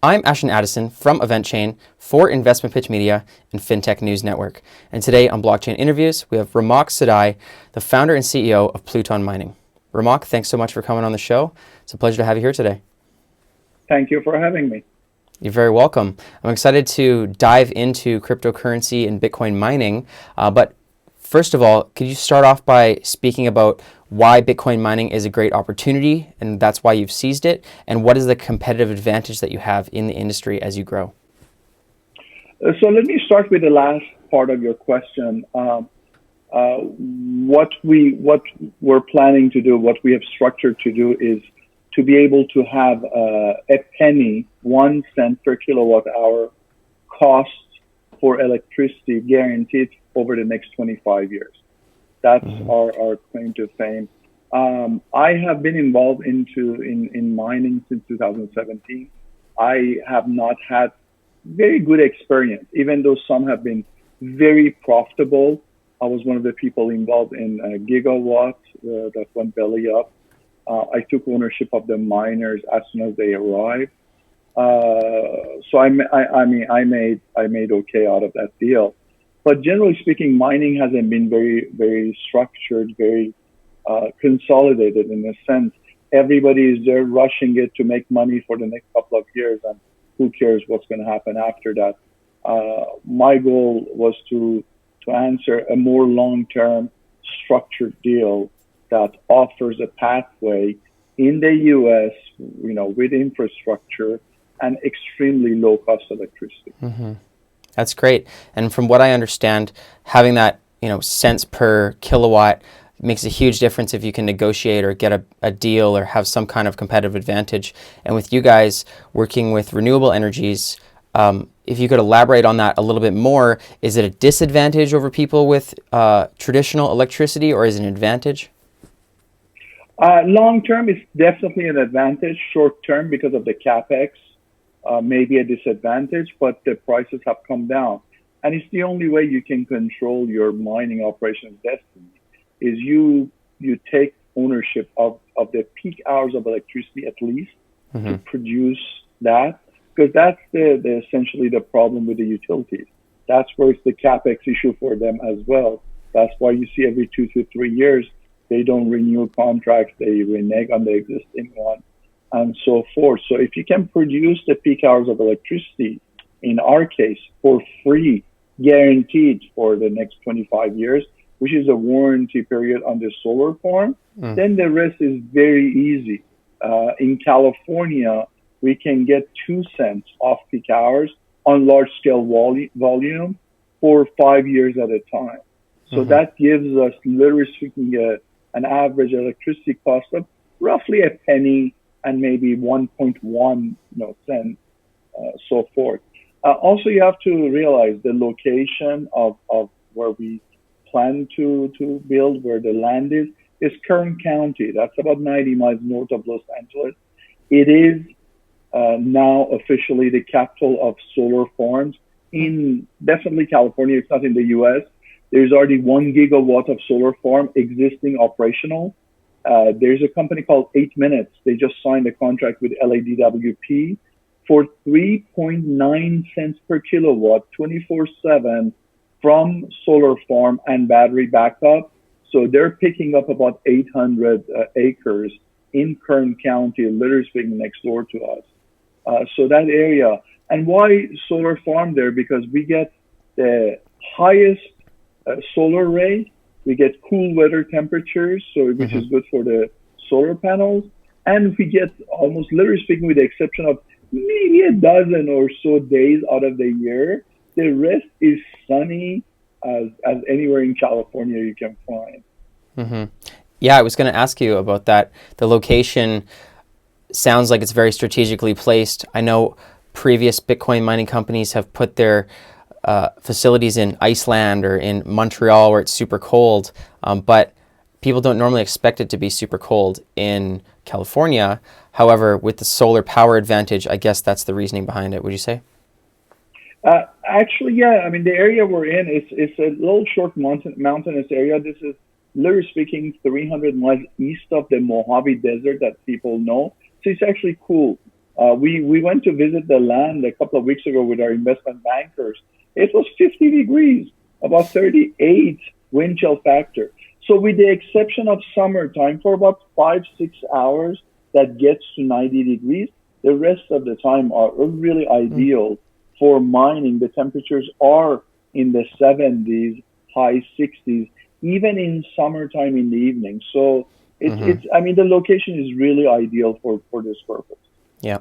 I'm Ashton Addison from EventChain for Investment Pitch Media and FinTech News Network. And today on Blockchain Interviews, we have Ramak Sedigh, the founder and CEO of Plouton Mining. Ramak, thanks so much for coming on the show. It's a pleasure to have you here today. Thank you for having me. You're very welcome. I'm excited to dive into cryptocurrency and Bitcoin mining. But first of all, could you start off by speaking about why Bitcoin mining is a great opportunity and that's why you've seized it, and what is the competitive advantage that you have in the industry as you grow? So let me start with the last part of your question. What we're planning to do, what we have structured to do, is to be able to have a penny, 1 cent per kilowatt hour cost for electricity guaranteed over the next 25 years. That's our claim to fame. I have been involved in mining since 2017. I have not had very good experience, even though some have been very profitable. I was one of the people involved in gigawatts that went belly up. I took ownership of the miners as soon as they arrived. So I made okay out of that deal. But generally speaking, mining hasn't been very structured, very consolidated in a sense. Everybody is there rushing it to make money for the next couple of years, and who cares what's going to happen after that. My goal was to answer a more long-term structured deal that offers a pathway in the U.S., with infrastructure and extremely low-cost electricity. Mm-hmm. That's great. And from what I understand, having that, cents per kilowatt makes a huge difference if you can negotiate or get a deal or have some kind of competitive advantage. And with you guys working with renewable energies, if you could elaborate on that a little bit more, is it a disadvantage over people with traditional electricity, or is it an advantage? Long term, it's definitely an advantage. Short term, because of the capex, maybe a disadvantage, but the prices have come down. And it's the only way you can control your mining operations destiny, is you take ownership of the peak hours of electricity at least to produce that, because that's the essentially the problem with the utilities. That's where it's the capex issue for them as well. That's why you see every 2 to 3 years, they don't renew contracts, they renege on the existing one, and so forth. So if you can produce the peak hours of electricity, in our case, for free, guaranteed for the next 25 years, which is a warranty period on the solar farm, then the rest is very easy. In California, we can get 2 cents off peak hours on large scale volume for 5 years at a time. So that gives us, literally speaking, an average electricity cost of roughly a penny and maybe 1.1 cents, so forth. Also, you have to realize the location of where we plan to build, where the land is Kern County. That's about 90 miles north of Los Angeles. It is now officially the capital of solar farms in definitely California. It's not in the U.S. There's already 1 gigawatt of solar farm existing operational. There's a company called 8 Minutes. They just signed a contract with LADWP for 3.9 cents per kilowatt, 24/7 from solar farm and battery backup. So they're picking up about 800 acres in Kern County, literally speaking next door to us. So that area. And why solar farm there? Because we get the highest solar rate, we get cool weather temperatures, which is good for the solar panels, and we get, almost literally speaking, with the exception of maybe a dozen or so days out of the year, the rest is sunny as anywhere in California you can find. Yeah, I was going to ask you about that. The location sounds like it's very strategically placed. I know previous Bitcoin mining companies have put their facilities in Iceland or in Montreal where it's super cold, but people don't normally expect it to be super cold in California. However, with the solar power advantage, I guess that's the reasoning behind it, would you say? Actually, yeah. I mean, the area we're in, it's a little short mountainous area. This is, literally speaking, 300 miles east of the Mojave Desert that people know. So it's actually cool. We went to visit the land a couple of weeks ago with our investment bankers. It was 50 degrees, about 38 wind chill factor. So with the exception of summertime, for about 5-6 hours, that gets to 90 degrees, the rest of the time are really ideal for mining. The temperatures are in the 70s, high 60s, even in summertime in the evening. So I mean, the location is really ideal for this purpose. Yeah.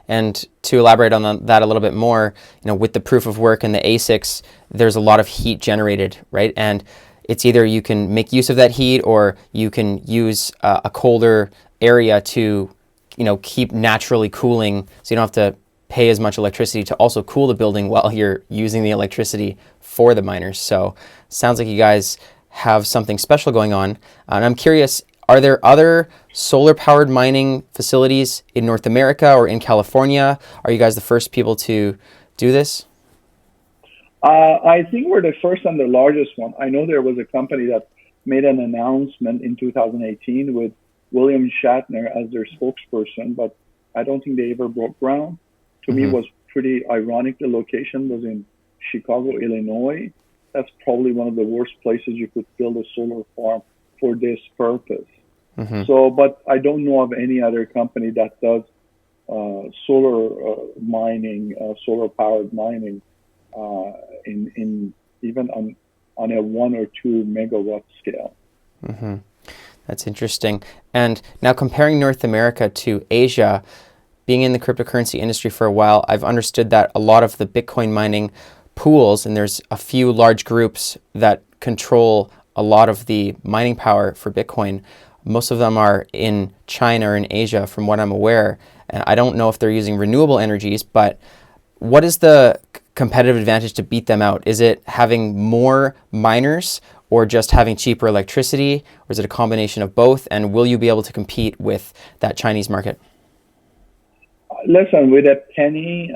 And to elaborate on that a little bit more, with the proof of work and the ASICs, there's a lot of heat generated, right? And it's either you can make use of that heat or you can use a colder area to, keep naturally cooling, so you don't have to pay as much electricity to also cool the building while you're using the electricity for the miners. So sounds like you guys have something special going on. And I'm curious, are there other solar-powered mining facilities in North America or in California? Are you guys the first people to do this? I think we're the first and the largest one. I know there was a company that made an announcement in 2018 with William Shatner as their spokesperson, but I don't think they ever broke ground. To me, it was pretty ironic. The location was in Chicago, Illinois. That's probably one of the worst places you could build a solar farm for this purpose. So, but I don't know of any other company that does solar mining, solar powered mining in even on a 1 or 2 megawatt scale. That's interesting. And now comparing North America to Asia, being in the cryptocurrency industry for a while, I've understood that a lot of the Bitcoin mining pools, and there's a few large groups that control a lot of the mining power for Bitcoin. Most of them are in China or in Asia, from what I'm aware. And I don't know if they're using renewable energies, but what is the competitive advantage to beat them out? Is it having more miners or just having cheaper electricity? Or is it a combination of both? And will you be able to compete with that Chinese market? Listen, with a penny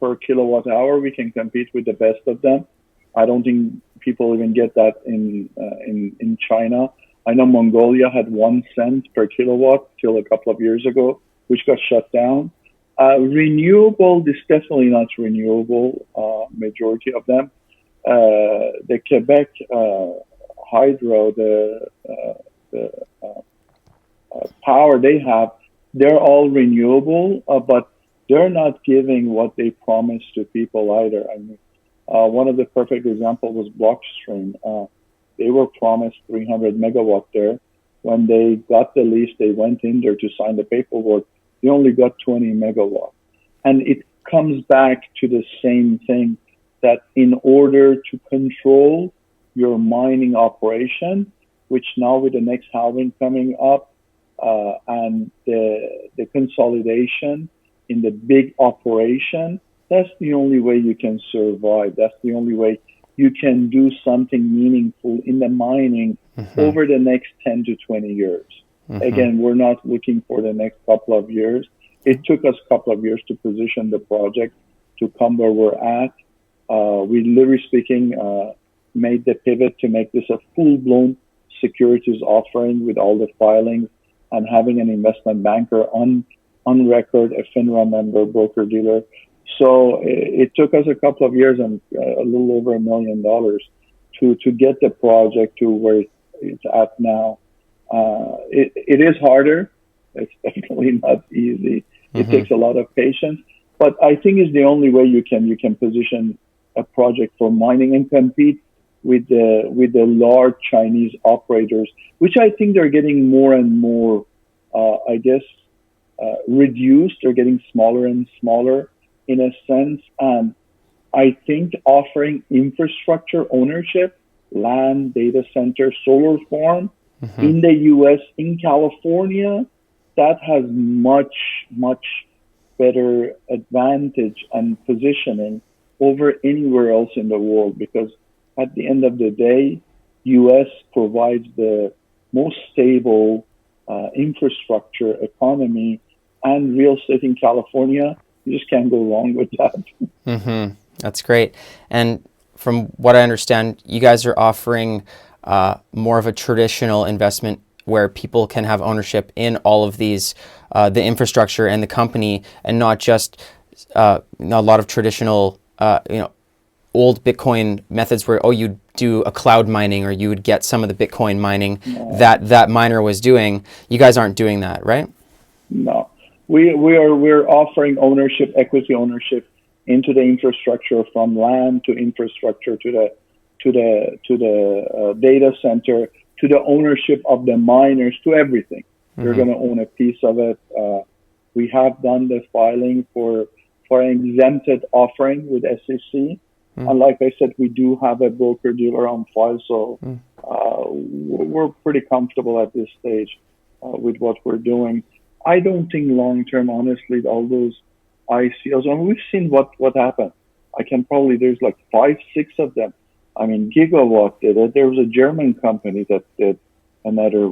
per kilowatt hour, we can compete with the best of them. I don't think people even get that in China. I know Mongolia had 1 cent per kilowatt till a couple of years ago, which got shut down. Renewable is definitely not renewable, majority of them. The Quebec hydro, the power they have, they're all renewable, but they're not giving what they promised to people either. I mean, one of the perfect examples was Blockstream. They were promised 300 megawatt there. When they got the lease, they went in there to sign the paperwork. They only got 20 megawatt. And it comes back to the same thing, that in order to control your mining operation, which now with the next halving coming up, and the consolidation in the big operation, that's the only way you can survive. That's the only way you can do something meaningful in the mining over the next 10 to 20 years. Again, we're not looking for the next couple of years. It took us a couple of years to position the project to come where we're at. We literally speaking made the pivot to make this a full-blown securities offering with all the filings and having an investment banker on record, a FINRA member, broker-dealer. So it took us a couple of years and a little over $1 million to get the project to where it's at now. It is harder. It's definitely not easy. It takes a lot of patience, but I think it's the only way you can position a project for mining and compete with the large Chinese operators, which I think they're getting more and more, reduced. They're getting smaller and smaller in a sense. And I think offering infrastructure ownership, land, data center, solar farm in the U.S., in California, that has much, much better advantage and positioning over anywhere else in the world, because at the end of the day, U.S. provides the most stable infrastructure, economy, and real estate in California. You just can't go wrong with that. That's great. And from what I understand, you guys are offering more of a traditional investment where people can have ownership in all of these, the infrastructure and the company, and not just a lot of traditional, old Bitcoin methods where, you'd do a cloud mining, or you would get some of the Bitcoin mining that miner was doing. You guys aren't doing that, right? No, we're offering ownership, equity ownership into the infrastructure, from land to infrastructure to the data center, to the ownership of the miners, to everything. You're going to own a piece of it. We have done the filing for an exempted offering with SEC. And like I said, we do have a broker dealer on file, so we're pretty comfortable at this stage with what we're doing. I don't think long term, honestly, all those ICOs, and we've seen what happened. There's like 5, 6 of them. I mean, Gigawatt did it. There was a German company that did another,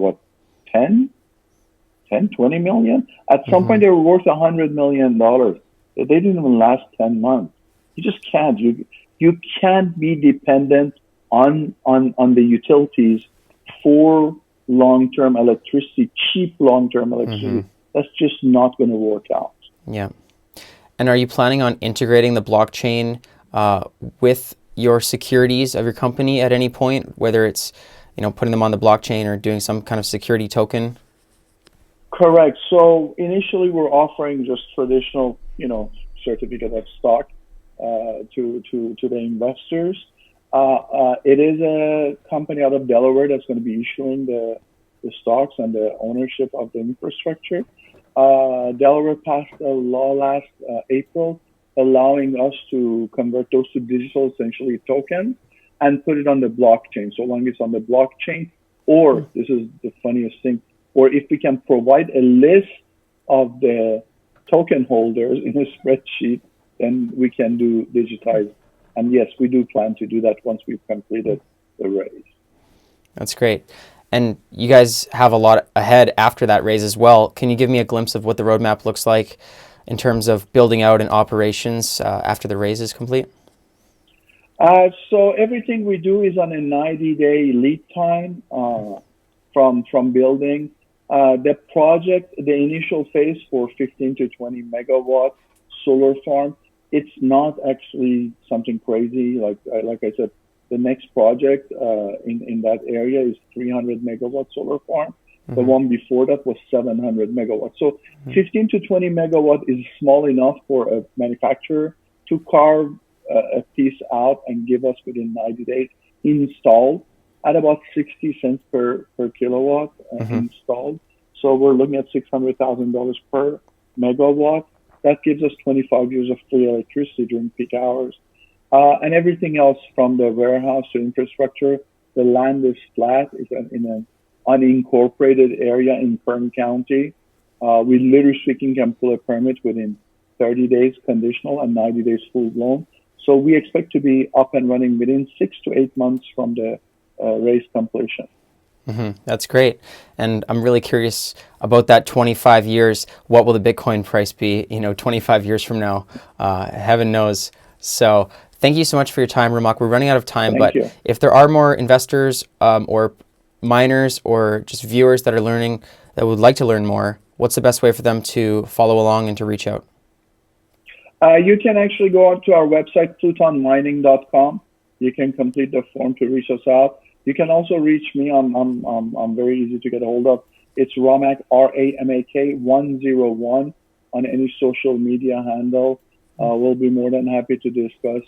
20 million? At some point, they were worth $100 million. They didn't even last 10 months. You just can't. You can't be dependent on the utilities for long-term electricity, cheap long-term electricity. That's just not going to work out. Yeah. And are you planning on integrating the blockchain with your securities of your company at any point, whether it's putting them on the blockchain or doing some kind of security token? Correct. So initially, we're offering just traditional, certificate of stock to the investors. It is a company out of Delaware that's going to be issuing the stocks and the ownership of the infrastructure. Delaware passed a law last April allowing us to convert those to digital, essentially tokens, and put it on the blockchain. So long as it's on the blockchain, or this is the funniest thing, or if we can provide a list of the token holders in a spreadsheet, then we can do digitize. And yes, we do plan to do that once we've completed the raise. That's great. And you guys have a lot ahead after that raise as well. Can you give me a glimpse of what the roadmap looks like in terms of building out and operations after the raise is complete? So everything we do is on a 90-day lead time from building. The project, the initial phase for 15 to 20 megawatt solar farm, it's not actually something crazy. Like I said, the next project in that area is 300 megawatt solar farm. The one before that was 700 megawatts. So 15 to 20 megawatt is small enough for a manufacturer to carve a piece out and give us within 90 days installed at about 60 cents per kilowatt installed. So we're looking at $600,000 per megawatt. That gives us 25 years of free electricity during peak hours. And everything else from the warehouse to infrastructure, the land is flat. It's in an unincorporated area in Kern County. We literally speaking can pull a permit within 30 days conditional and 90 days full blown. So we expect to be up and running within 6 to 8 months from the raise completion. That's great. And I'm really curious about that 25 years. What will the Bitcoin price be, 25 years from now? Heaven knows. So thank you so much for your time, Ramak. We're running out of time, but if there are more investors or miners or just viewers that would like to learn more, what's the best way for them to follow along and to reach out? You can actually go out to our website, PloutonMining.com. You can complete the form to reach us out. You can also reach me. I'm very easy to get a hold of. It's Ramak, R-A-M-A-K 101 on any social media handle. We'll be more than happy to discuss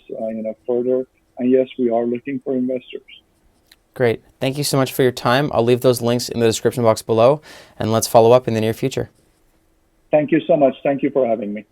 further. And yes, we are looking for investors. Great. Thank you so much for your time. I'll leave those links in the description box below, and let's follow up in the near future. Thank you so much. Thank you for having me.